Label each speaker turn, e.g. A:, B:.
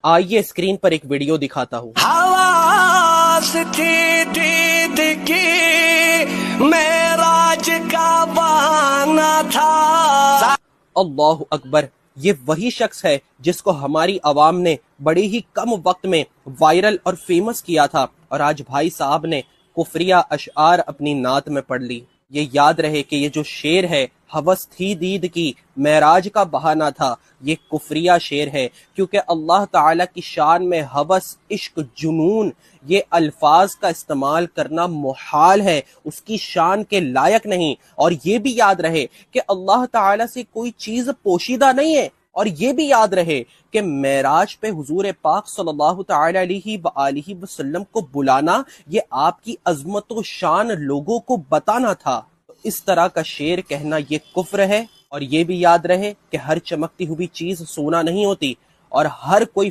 A: آئیے اسکرین پر ایک ویڈیو دکھاتا ہوں۔
B: حواس تھی دید کی معراج کا بہانہ تھا۔
A: اللہ اکبر، یہ وہی شخص ہے جس کو ہماری عوام نے بڑے ہی کم وقت میں وائرل اور فیمس کیا تھا، اور آج بھائی صاحب نے کفریہ اشعار اپنی نعت میں پڑھ لی۔ یہ یاد رہے کہ یہ جو شعر ہے، ہوس تھی دید کی معراج کا بہانہ تھا، یہ کفریہ شعر ہے، کیونکہ اللہ تعالیٰ کی شان میں ہوس، عشق، جنون، یہ الفاظ کا استعمال کرنا محال ہے، اس کی شان کے لائق نہیں۔ اور یہ بھی یاد رہے کہ اللہ تعالیٰ سے کوئی چیز پوشیدہ نہیں ہے، اور یہ بھی یاد رہے کہ معراج پہ حضور پاک صلی اللہ تعالی علیہ وآلہ وسلم کو بلانا، یہ آپ کی عظمت و شان لوگوں کو بتانا تھا۔ اس طرح کا شعر کہنا یہ کفر ہے۔ اور یہ بھی یاد رہے کہ ہر چمکتی ہوئی چیز سونا نہیں ہوتی، اور ہر کوئی